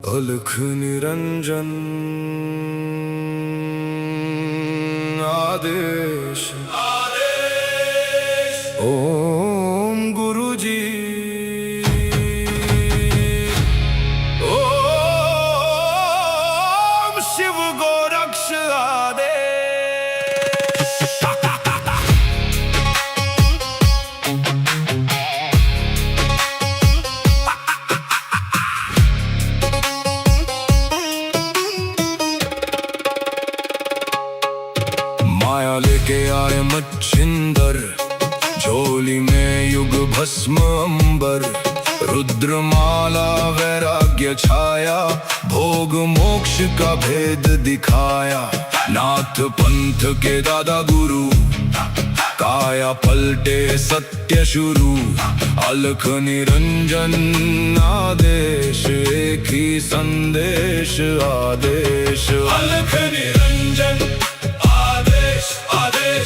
अलख निरंजन आदेश ओम गुरुजी ओम शिव गोरक्ष आदेश। माया लेके आए मच्छिंदर, झोली में युग भस्म अंबर। रुद्रमाला वैराग्य छाया, भोग मोक्ष का भेद दिखाया। नाथ पंथ के दादा गुरु, काया पलटे सत्य शुरू। अलख निरंजन आदेश, एक ही संदेश आदेश। अलख निरंजन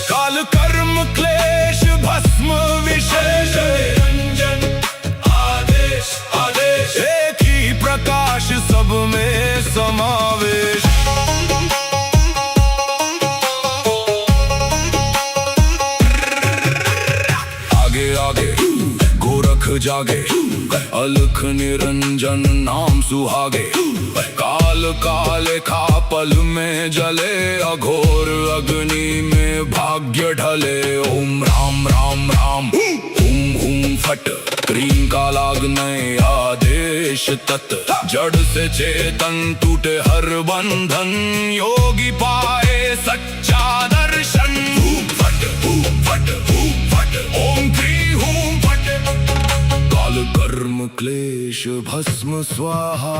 काल कर्म क्लेश भस्म विशेष। निरंजन आदेश आदेश, एक ही प्रकाश सब में समावेश। आगे आगे गोरख जागे, अलख निरंजन नाम सुहागे। काल काले खा पल में जले, अघोर अग्नि में भाग्य ढले। ओम राम राम राम हुम हुम फट, क्रीम का लागने आदेश तत्। जड़ से चेतन टूटे हर बंधन, योगी पाए सच्चा दर्शन। हुम फट ओम क्री हुम फट, काल कर्म क्लेश भस्म स्वाहा।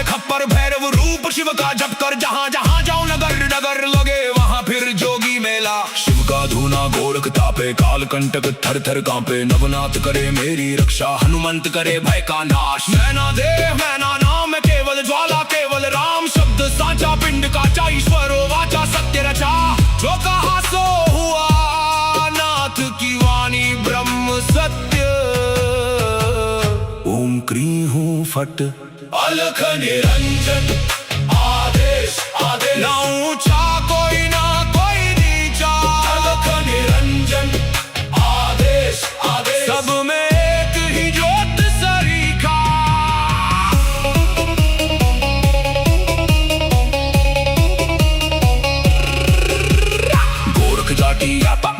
खप्पर भैरव रूप शिव का जप कर, जहाँ जहाँ जाओ नगर नगर लगे वहाँ फिर जोगी मेला। शिव का धूना गोरख तापे, काल कंटक थर थर कांपे। नवनाथ करे मेरी रक्षा, हनुमंत करे भय का नाश। मैना देह मैना नाम केवल ज्वाला, केवल राम शब्द साचा। पिंड काचा ईश्वरो वाचा, सत्य रचा। जो कहा सो हुआ, नाथ की वाणी ब्रह्म सत्य। ओम क्री हूँ फट, अलख निरंजन आदेश आदेश। ना ऊंचा कोई ना कोई नीचा, अलख निरंजन आदेश आदेश। सब में एक ही ज्योत सरीखा। गोरख जाटी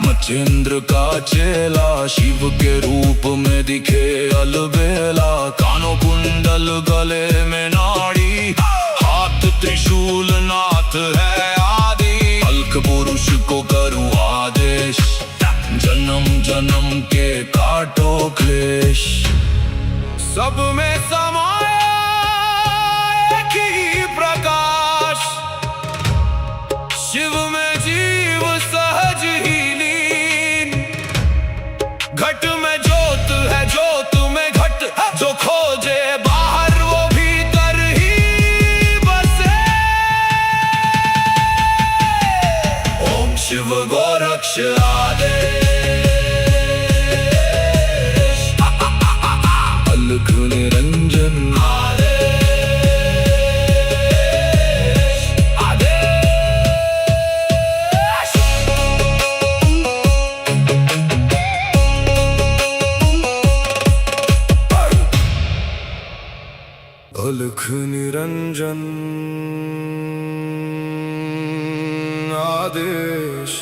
मच्छिंद्र का चेला, शिव के रूप में दिखे अलबेला। कानों कुंडल गले में नाड़ी, हाथ त्रिशूल नाथ है आदि। अलख पुरुष को करूं आदेश, जन्म जन्म के काटो क्लेश। सब में समाया एक ही प्रकाश, शिव में जीव सहज ही लीन। घट में ज्योत है, ज्योत में घट। जो खोजे बाहर वो भीतर ही बसे। ओम शिव गोरक्ष आदेश। अलख निरंजन आदेश आदेश। अलख निरंजन आदेश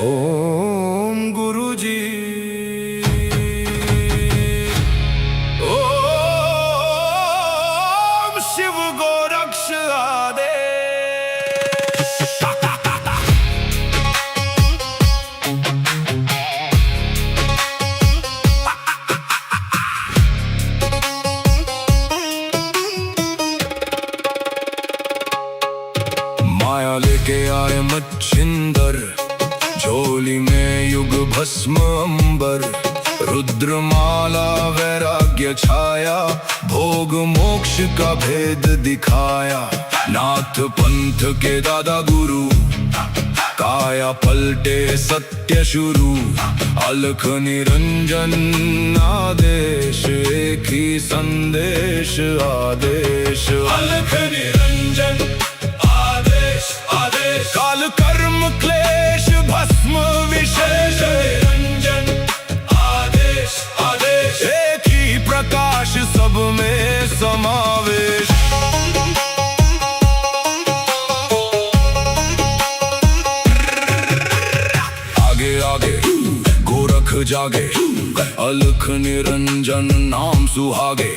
ओम गुरुजी ओम शिव गोरक्ष आदेश। माया लेके आए मच्छिंदर, झोली में युग भस्म अंबर। रुद्रमाला वैराग्य छाया, भोग मोक्ष का भेद दिखाया। नाथ पंथ के दादा गुरु, काया पलटे सत्य शुरू। अलख निरंजन आदेश, एक ही संदेश आदेश। अलख निरंजन आदेश आदेश, काल कर्म क्लेश भस्म विशेष। निरंजन आदेश आदेश, एक ही प्रकाश सब में समावेश। आगे आगे गोरख जागे, अलख निरंजन नाम सुहागे।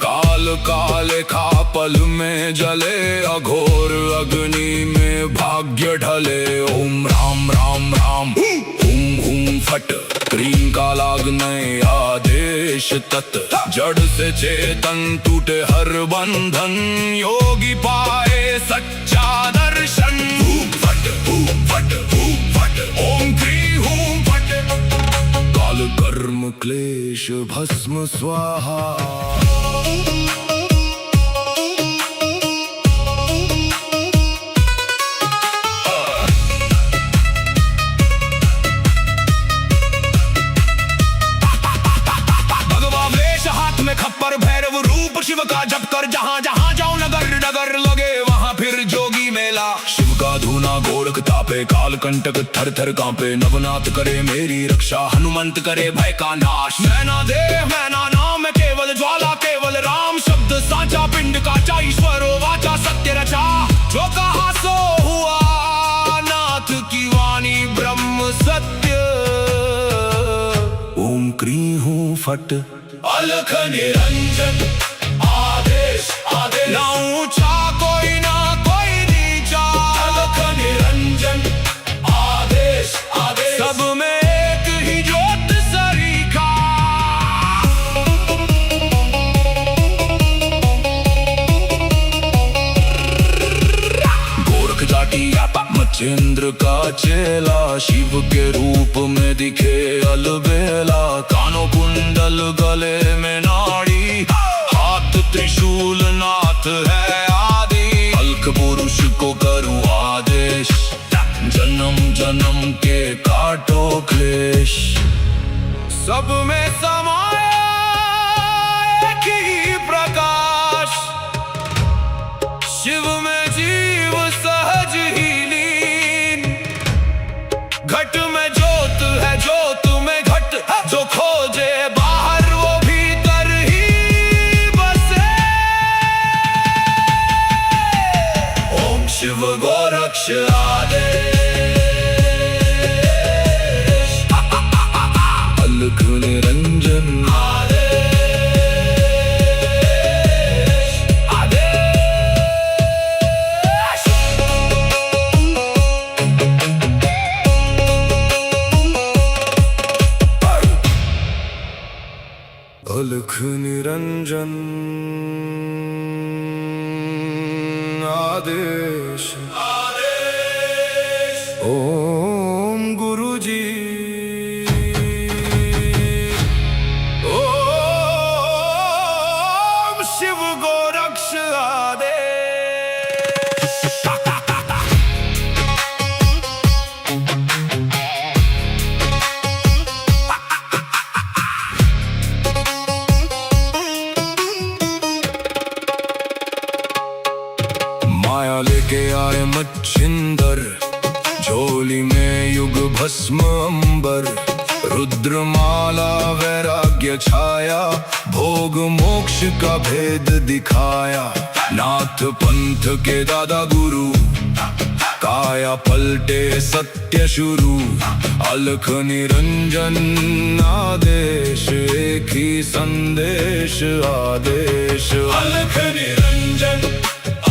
काल काले खा पल में जले, अघोर अग्नि में भाग्य ढले। ओम राम राम राम हुम हुम फट, क्रीम का लागने आदेश तत्। जड़ से चेतन टूटे हर बंधन, योगी पाए सच्चा दर्शन। हुम फट हुम फट हुम फट, ओम क्री हुम फट। काल कर्म क्लेश भस्म स्वाहा। खप्पर भैरव रूप शिव का जप कर, जहाँ जहाँ जाऊं नगर नगर लगे वहाँ फिर जोगी मेला। शिव का धूना गोरख तापे, काल कंटक थर थर कांपे। नवनाथ करे मेरी रक्षा, हनुमंत करे भय का नाश। मैना देह मैना नाम है केवल ज्वाला, केवल राम शब्द साचा। पिंड काचा ईश्वरो वाचा, सत्य रचा जो कहा सो हुआ। नाथ की वाणी ब्रह्म सत्य। ओम क्री हूँ फट, अलख निरंजन आदेश आदेश। ना ऊंचा कोई ना कोई नीचा, अलख निरंजन आदेश आदेश। सब में एक ही ज्योत सरीखा। गोरख जाटी मच्छिंद्र का चेला, शिव के रूप में दिखे अलबेला। कानों कुंडल गले में नाड़ी, हाथ त्रिशूल नाथ है आदि। अलख पुरुष को करूं आदेश, जन्म जन्म के काटो क्लेश। सब में समाया एक ही प्रकाश, शिव में जीव सहज ही लीन। घट में ज्योत है ज्योत में घट, जो खोजे बाहर वो भीतर ही बसे। ओम शिव गोरक्ष आदेश। अलख निरंजन आदेश आदेश। अलख निरंजन आदेश आदेश। ओम गुरु जी, ओम शिव गोरक्ष आदेश। माया लेके आए मच्छिंदर, झोली में युग भस्म अंबर। रुद्रमाला वैराग्य छाया, भोग मोक्ष का भेद दिखाया। नाथ पंथ के दादा गुरु, काया पलटे सत्य शुरू। अलख निरंजन आदेश, एक ही संदेश आदेश। अलख निरंजन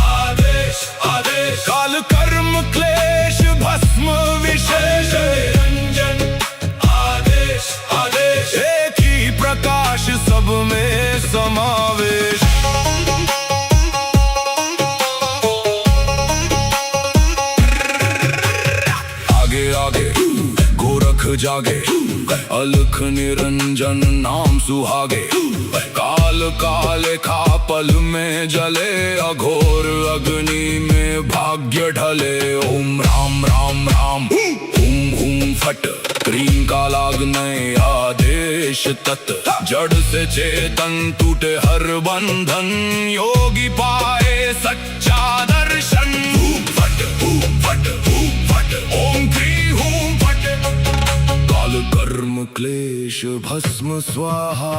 आदेश आदेश, काल कर्म क्लेश भस्म विशेष। निरंजन आदेश आदेश, एक ही प्रकाश सब में समावेश। आगे आगे गोरख जागे, अलख निरंजन नाम सुहागे। काल काले खा पल में जले, अघोर अग्नि में भाग्य ढले। ओम राम राम राम हुम हुम फट, क्रीम का लागने आदेश तत्। जड़ से चेतन टूटे हर बंधन, योगी पाए सच्चा दर्शन। हुम फट हुम फट हुम फट, ओम क्री हुम फट। काल कर्म क्लेश भस्म स्वाहा।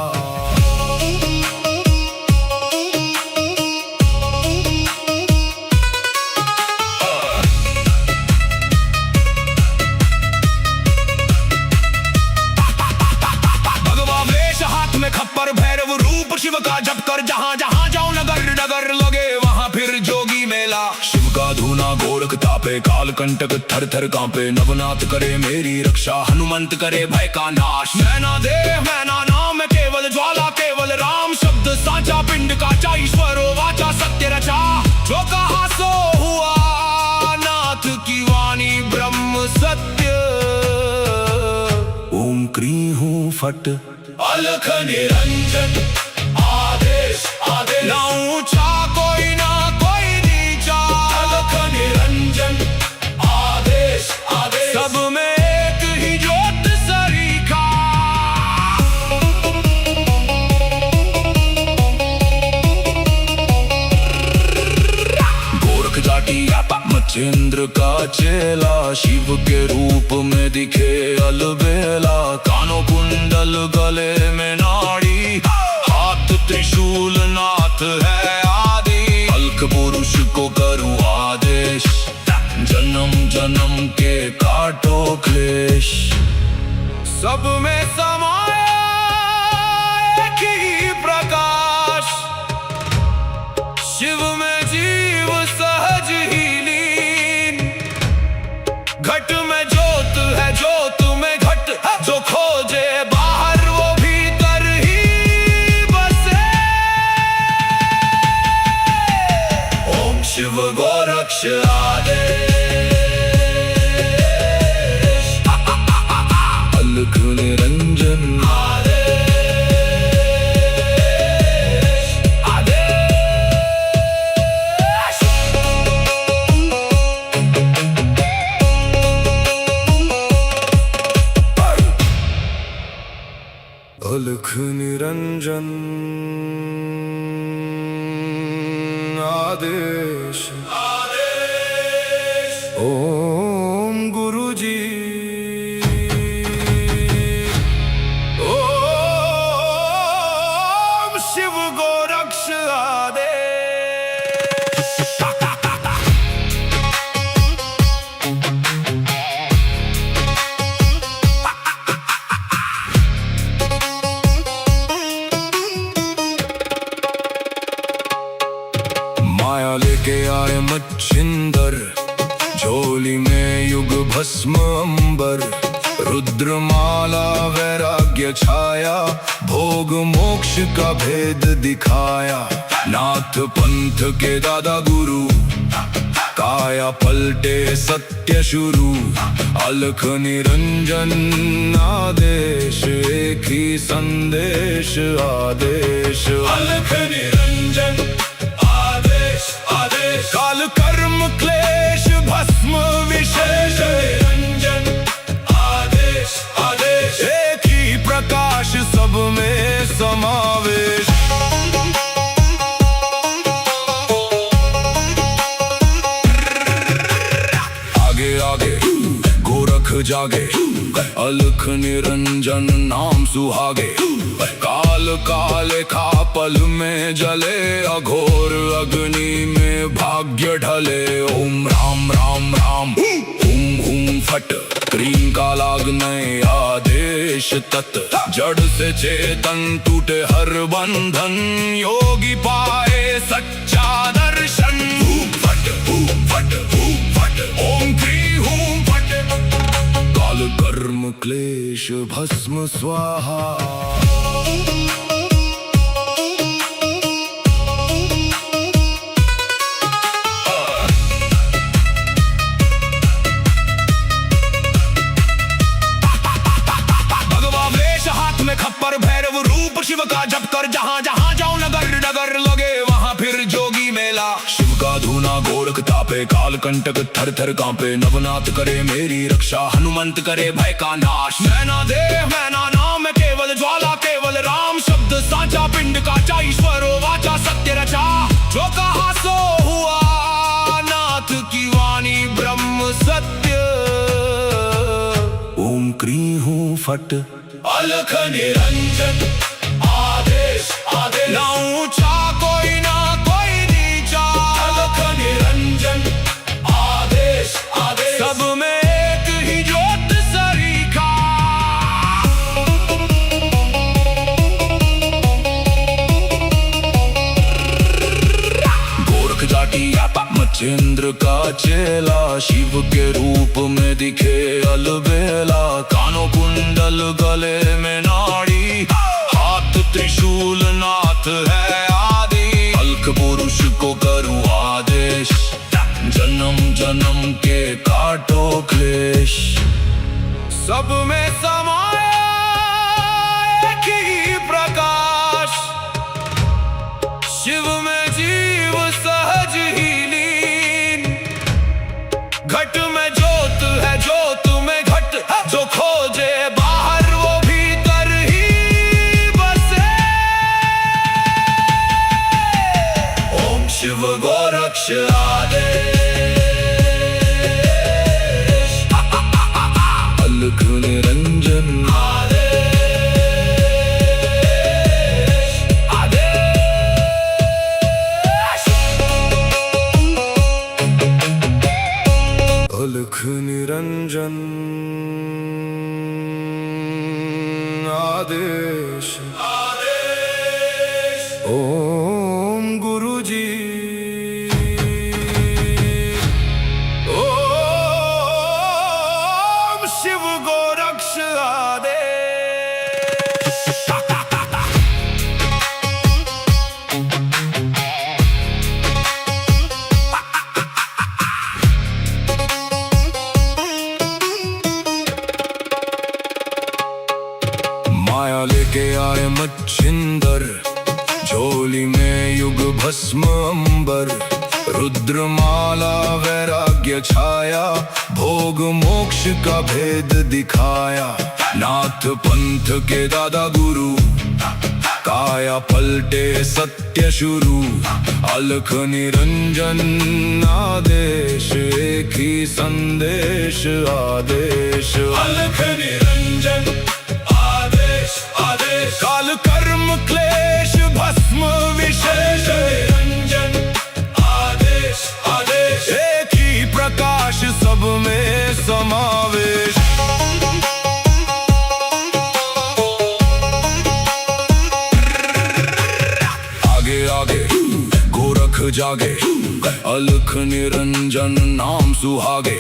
खप्पर भैरव रूप शिव का जप कर, जहाँ जहाँ जाओ नगर नगर लगे वहाँ फिर जोगी मेला। शिव का धूना गोरख तापे, काल कंटक थर थर कांपे। नवनाथ करे मेरी रक्षा, हनुमंत करे भय का नाश। मैना देह मैना नाम केवल ज्वाला, केवल राम शब्द साचा। पिंड काचा ईश्वरो वाचा, सत्य रचा। जो कहा सो हुआ, नाथ की वाणी ब्रह्म सत्य। ओम क्री हूँ फट, अलख निरंजन आदेश आदेश। ना ऊंचा कोई ना कोई नीचा, अलख निरंजन आदेश आदेश। सब में एक ही ज्योत सरीखा। गोरख जाटी मचेंद्र का चेला, शिव के रूप में दिखे अलबेला। कानों कुंडल गले में नाड़ी, हाथ त्रिशूल नाथ है आदि। अलख पुरुष को करूँ आदेश, जन्म जन्म के काटो क्लेश। सब में समाया एक ही प्रकाश, शिव में जीव सहज ही लीन। घट में ज्योत है, ज्योत में घट। जो खोजे बाहर वो भीतर ही बसे। ओम शिव गोरक्ष आदेश। अलख निरंजन अलख निरंजन आदेश आदेश। ओम गुरु जी। ओम शिव गोरक्ष आदेश। माया लेके आए मच्छिंदर, झोली में युग भस्म अंबर। रुद्रमाला वैराग्य छाया, भोग मोक्ष का भेद दिखाया। नाथ पंथ के दादा गुरु, काया पलटे सत्य शुरू। अलख निरंजन आदेश, एक ही संदेश आदेश। अलख निरंजन आदेश आदेश। काल कर्म क्लेश भस्म विशेष। निरंजन आदेश आदेश। एक ही प्रकाश सब में समावेश। आगे आगे गोरख जागे, अलख निरंजन नाम सुहागे। काल काले खा पल में जले, अघोर अग्नि में भाग्य ढले। ओम राम राम राम हुम हुम फट, क्रीम का लागने आदेश तत्। जड़ से चेतन टूटे हर बंधन, योगी पाए सच्चा दर्शन। हुम फट हुम फट हुम फट, ओम क्री हुम फट। काल कर्म क्लेश भस्म स्वाहा। तापे काल कंटक थर थर कांपे नवनाथ करे मेरी रक्षा हनुमंत करे भय का नाश। मैना देह मैना नाम है केवल ज्वाला केवल राम शब्द साचा पिंड काचा ईश्वरो वाचा सत्य रचा जो कहा सो हुआ नाथ की वाणी ब्रह्म सत्य। ओम क्रीं हूं फट अलख निरंजन आदेश आदेश ना ऊंचा कोई ना कोई नीचा अलख निरंजन आदेश आदेश सब में एक ही ज्योत सरीखा। गोरख जाटी मच्छिंद्र का चेला शिव के रूप में दिखे अलबेला कानों कुंडल गले में नाड़ी हाथ त्रिशूल नाथ है आदि अलख पुरुष को करूं आदेश जन्म जन्म के काटो क्लेश। सब में समाया एक ही प्रकाश शिव में जीव सहज ही लीन घट में ज्योत है ज्योत में घट जो खोजे बाहर वो भीतर ही बसे। ओम शिव गोरक्ष आदेश अलख निरंजन अलख निरंजन आदेश ओम गुरुजी ओम शिव गोरक्ष आदेश। माया लेके आए मच्छिंदर झोली में युग भस्म अंबर रुद्रमाला वैराग्य छाया भोग मोक्ष का भेद दिखाया नाथ पंथ के दादा गुरु काया पलटे सत्य शुरू अलख निरंजन आदेश एक ही संदेश आदेश अलख निरंजन आदेश आदेश काल कर्म क्लेश भस्म विशेष निरंजन आदेश आदेश एक ही प्रकाश सब में समावेश। आगे आगे गोरख जागे अलख निरंजन नाम सुहागे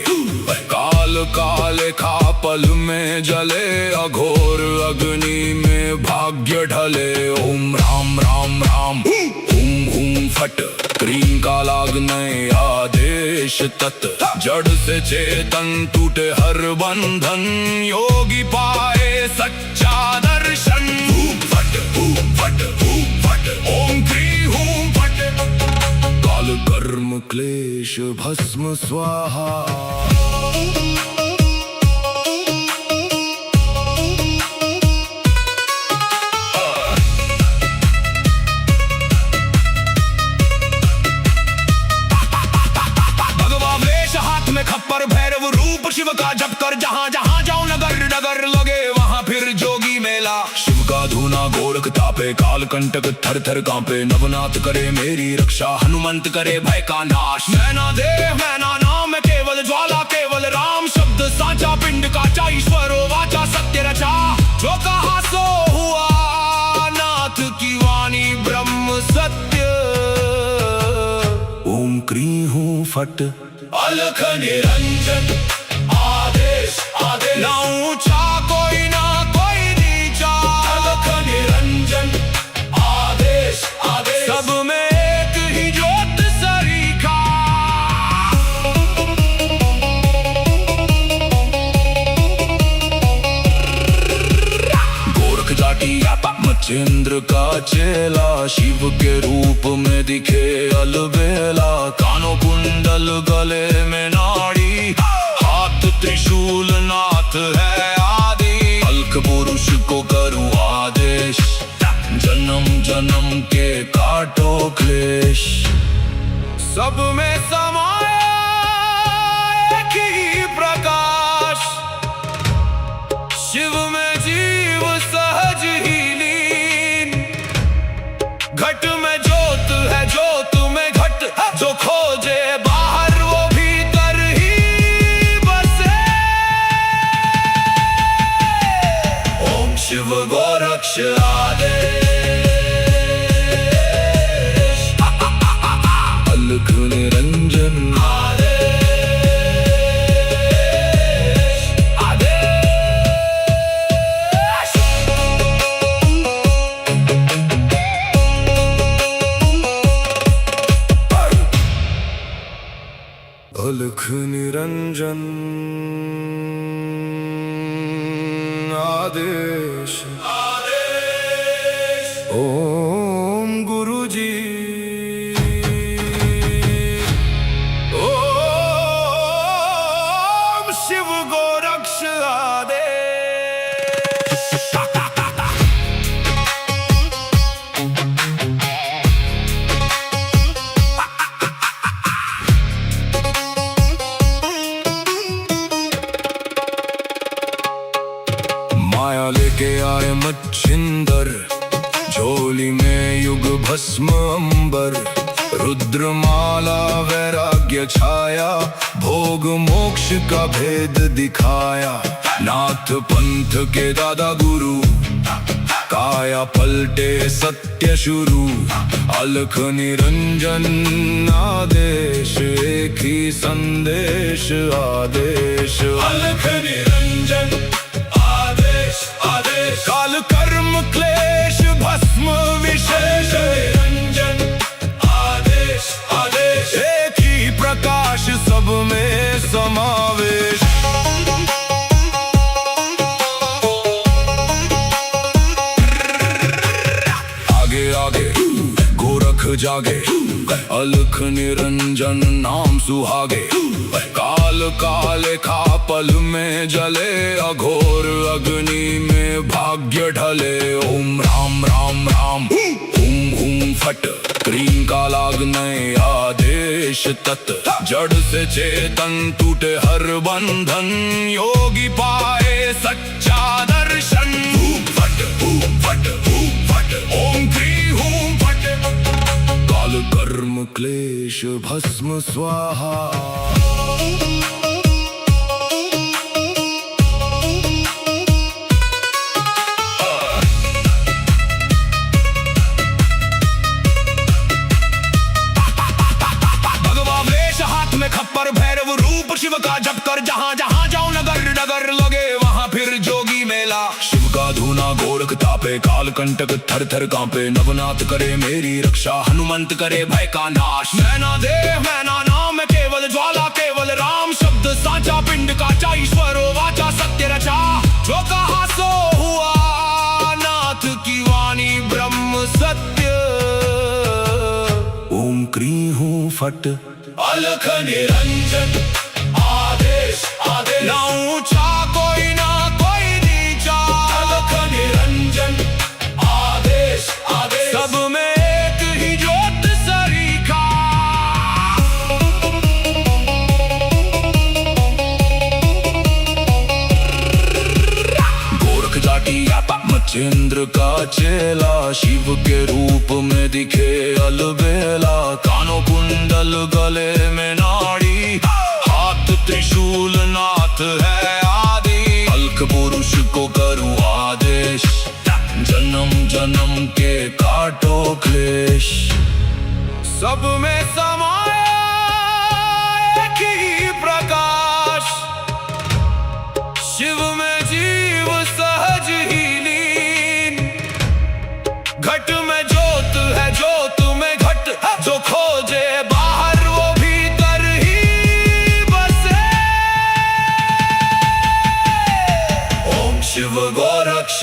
काल काले खा पल में जले अघोर अग्नि में भाग्य ढले। ओम राम राम राम हुम हुम फट क्रीं का लागने आदेश तत् जड़ से चेतन टूटे हर बंधन योगी पाए सच्चा दर्शन। फट ओम क्रीं हूं फट काल कर्म क्लेश भस्म स्वाहा। खप्पर भैरव रूप शिव का जप कर जहां जहां जाऊं नगर नगर लगे वहां फिर जोगी मेला। शिव का धूना गोरख तापे काल कंटक थर थर कांपे नवनाथ करे मेरी रक्षा हनुमंत करे भय का नाश। मैना देह मैना नाम है केवल ज्वाला केवल राम शब्द साचा पिंड काचा ईश्वरो वाचा सत्य रचा जो कहा सो हुआ नाथ की वाणी ब्रह्म सत्य। ओम क्रीं हूं फट अलख निरंजन आदेश आदेश ना ऊंचा कोई ना कोई नीचा अलख निरंजन आदेश आदेश सब में एक ही ज्योत सरीखा। गोरख जाटी मच्छिंद्र मच्छिंद्र का चेला, शिव के रूप में दिखे अलबेला। कानों कुंडल, गले में नाड़ी, हाथ त्रिशूल, नाथ है आदि। अलख पुरुष को करूं आदेश, जन्म जन्म के काटो क्लेश। सब में समाया एक ही प्रकाश, शिव में जीव सहज ही लीन। घट में ज्योत है, ज्योत में घट, जो खोजे बाहर वो भीतर ही बसे। ओम शिव गोरक्ष आदेश, अलख निरंजन आदेश, आदेश। अलख निरंजन आदेश, आदेश। ओम गुरुजी, ओम शिव गोरक्ष आदेश। माया लेके आए मच्छिंदर, झोली में युग भस्म अंबर। रुद्रमाला वैराग्य छाया, भोग मोक्ष का भेद दिखाया। नाथ पंथ के दादा गुरु, काया पलटे सत्य शुरू। अलख निरंजन आदेश, एक ही संदेश आदेश। अलख निरंजन आदेश, आदेश। काल कर्म क्लेश भस्म विशेष, निरंजन आदेश, आदेश। एक ही प्रकाश, सब में समावेश। आगे आगे गोरख जागे, अलख निरंजन नाम सुहागे। काल काले खा पल में जले, अघोर अग्नि में भाग्य ढले। ओम राम राम राम, हुम हुम फट, क्रीम का लागने आदेश तत्। जड़ से चेतन टूटे हर बंधन, योगी पाए सच्चा दर्शन। हुम फट, हुम फट, हुम फट, ओम क्री हुम फट। काल कर्म क्लेश भस्म स्वाहा। खप्पर भैरव रूप शिव का जप कर, जहाँ जहाँ जाओ नगर नगर लगे वहाँ फिर जोगी मेला। शिव का धूना गोरख तापे, काल कंटक थर थर कांपे। नवनाथ करे मेरी रक्षा, हनुमंत करे भय का नाश। मैना देह मैना नाम, केवल ज्वाला केवल राम। शब्द साचा पिंड काचा, ईश्वरो वाचा सत्य रचा। जो कहा सो हुआ, नाथ की वाणी ब्रह्म सत्य। ओम क्री हूँ फट, अलख निरंजन आदेश, आदेश। ना ऊंचा कोई ना कोई नीचा, अलख निरंजन आदेश, आदेश। सब में एक ही ज्योत सरीखा। गोरख जाटी मच्छिंद्र का चेला, शिव के रूप में दिखे अलबेला। कानों कुंडल, गले में नाड़ी, हाथ त्रिशूल, नाथ है आदि। अलख पुरुष को करूं आदेश, जन्म जन्म के काटो क्लेश। सब में समाया एक ही प्रकाश, शिव में जीव सहज ही लीन। घट में ज्योत है, ज्योत में घट, जो खोजे बाहर वो भीतर ही बसे। ओम शिव गोरक्ष